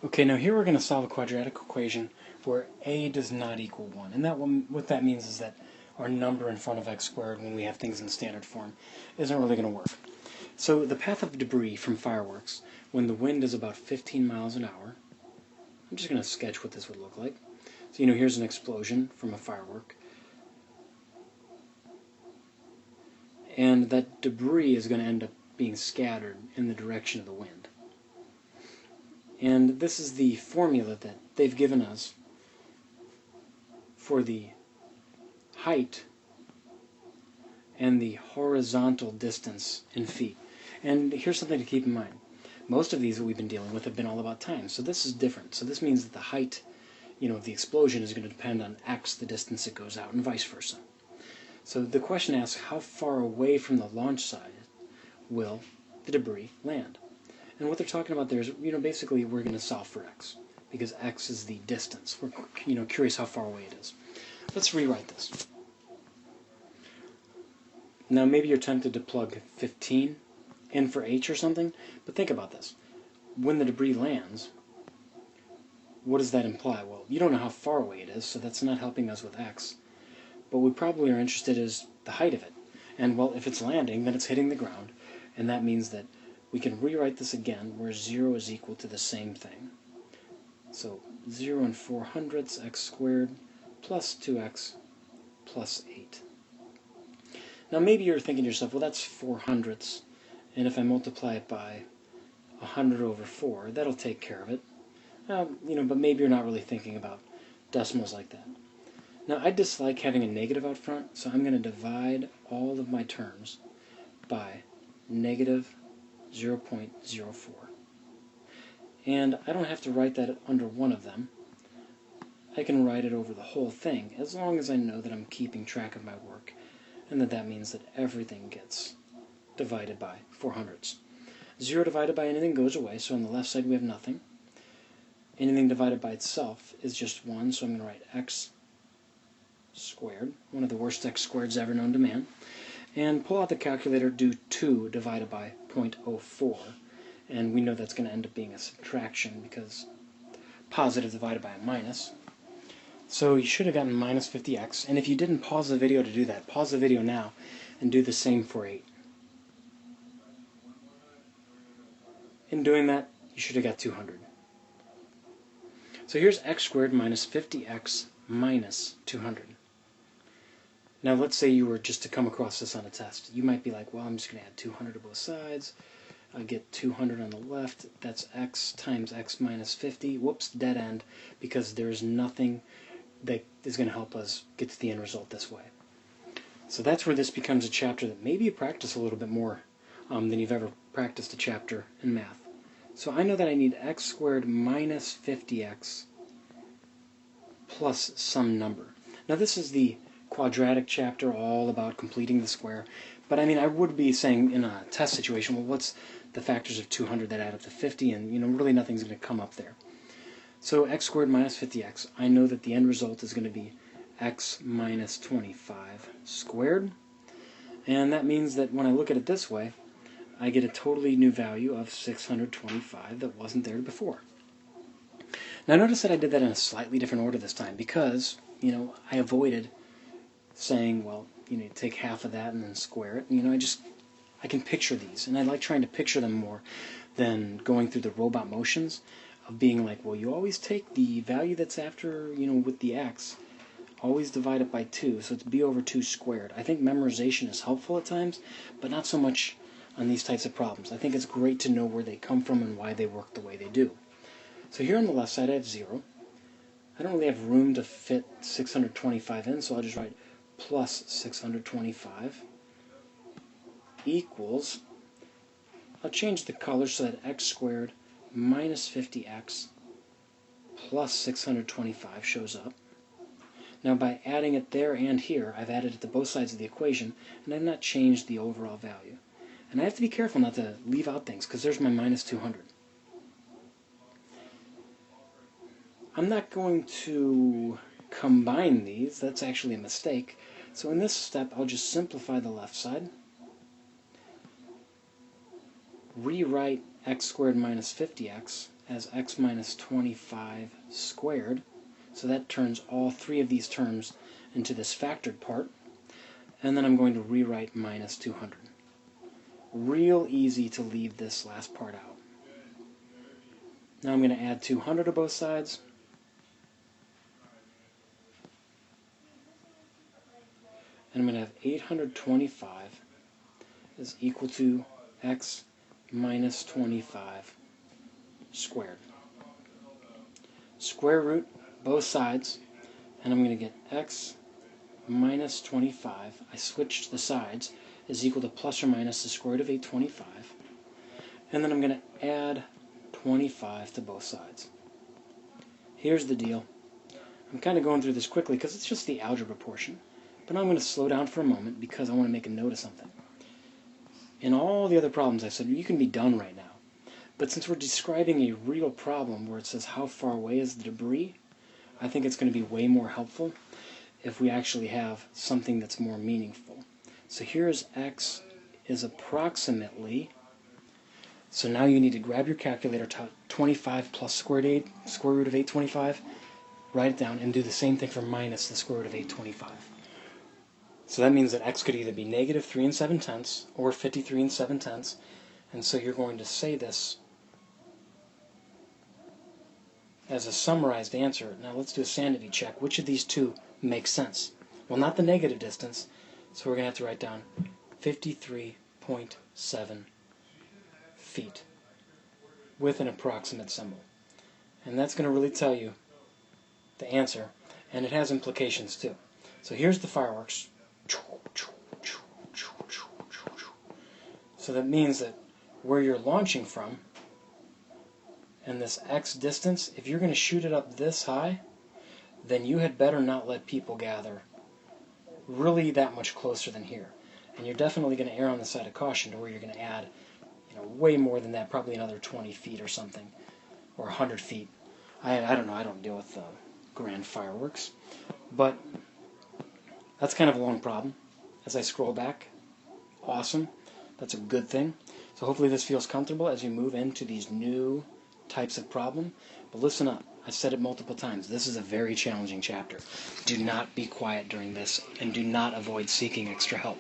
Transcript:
Okay, now here we're going to solve a quadratic equation where a does not equal 1. And what that means is that our number in front of x squared when we have things in standard form isn't really going to work. So the path of debris from fireworks when the wind is about 15 miles an hour, I'm just going to sketch what this would look like. So here's an explosion from a firework. And that debris is going to end up being scattered in the direction of the wind. And this is the formula that they've given us for the height and the horizontal distance in feet. And here's something to keep in mind. Most of these that we've been dealing with have been all about time. So this is different. So this means that the height, of the explosion is going to depend on x, the distance it goes out, and vice versa. So the question asks, how far away from the launch site will the debris land? And what they're talking about there is, basically we're going to solve for x, because x is the distance. We're, curious how far away it is. Let's rewrite this. Now maybe you're tempted to plug 15 in for h or something, but think about this. When the debris lands, what does that imply? Well, you don't know how far away it is, so that's not helping us with x. But we probably are interested is the height of it. And, well, if it's landing, then it's hitting the ground, and that means that we can rewrite this again where 0 is equal to the same thing. So 0 and 4/100 x squared plus 2x plus 8. Now maybe you're thinking to yourself, well, that's 4/100, and if I multiply it by 100 over 4, that'll take care of it. But maybe you're not really thinking about decimals like that. Now I dislike having a negative out front, so I'm going to divide all of my terms by negative 0.04. And I don't have to write that under one of them. I can write it over the whole thing, as long as I know that I'm keeping track of my work, and that means that everything gets divided by 4/100. 0 divided by anything goes away, so on the left side we have nothing. Anything divided by itself is just 1, so I'm going to write x squared, one of the worst x squareds ever known to man, and pull out the calculator, do 2 divided by 0.04, and we know that's going to end up being a subtraction because positive divided by a minus. So you should have gotten minus 50x, and if you didn't pause the video to do that, pause the video now and do the same for 8. In doing that, you should have got 200. So here's x squared minus 50x minus 200. Now let's say you were just to come across this on a test. You might be like, well, I'm just going to add 200 to both sides. I get 200 on the left. That's x times x minus 50. Whoops, dead end, because there's nothing that is going to help us get to the end result this way. So that's where this becomes a chapter that maybe you practice a little bit more than you've ever practiced a chapter in math. So I know that I need x squared minus 50x plus some number. Now this is the quadratic chapter, all about completing the square. But I would be saying in a test situation, well, what's the factors of 200 that add up to 50? And really nothing's going to come up there. So x squared minus 50x, I know that the end result is going to be x minus 25 squared. And that means that when I look at it this way, I get a totally new value of 625 that wasn't there before. Now notice that I did that in a slightly different order this time because, I avoided saying, well, take half of that and then square it. I can picture these, and I like trying to picture them more than going through the robot motions of being like, well, you always take the value that's after, with the x, always divide it by 2, so it's b over 2 squared. I think memorization is helpful at times, but not so much on these types of problems. I think it's great to know where they come from and why they work the way they do. So here on the left side I have 0. I don't really have room to fit 625 in, so I'll just write plus 625 equals, I'll change the color so that x squared minus 50x plus 625 shows up. Now by adding it there and here, I've added it to both sides of the equation, and I've not changed the overall value. And I have to be careful not to leave out things, because there's my minus 200. I'm not going to combine these. That's actually a mistake. So in this step, I'll just simplify the left side, rewrite x squared minus 50x as x minus 25 squared. So that turns all three of these terms into this factored part. And then I'm going to rewrite minus 200. Real easy to leave this last part out. Now I'm going to add 200 to both sides. And I'm going to have 825 is equal to x minus 25 squared. Square root both sides, and I'm going to get x minus 25, I switched the sides, is equal to plus or minus the square root of 825. And then I'm going to add 25 to both sides. Here's the deal. I'm kind of going through this quickly because it's just the algebra portion. But now I'm going to slow down for a moment because I want to make a note of something. In all the other problems I said, you can be done right now. But since we're describing a real problem where it says how far away is the debris, I think it's going to be way more helpful if we actually have something that's more meaningful. So here's x is approximately, so now you need to grab your calculator, 25 plus square root of 825, write it down, and do the same thing for minus the square root of 825. So that means that x could either be negative 3 7/10 or 53 7/10, and so you're going to say this as a summarized answer. Now let's do a sanity check. Which of these two makes sense? Well, not the negative distance, so we're going to have to write down 53.7 feet with an approximate symbol. And that's going to really tell you the answer, and it has implications too. So here's the fireworks. So that means that where you're launching from, and this x distance, if you're going to shoot it up this high, then you had better not let people gather really that much closer than here. And you're definitely going to err on the side of caution to where you're going to add, way more than that, probably another 20 feet or something, or 100 feet. I don't know, I don't deal with grand fireworks. But that's kind of a long problem. As I scroll back, awesome. That's a good thing. So hopefully this feels comfortable as you move into these new types of problem. But listen up. I've said it multiple times. This is a very challenging chapter. Do not be quiet during this, and do not avoid seeking extra help.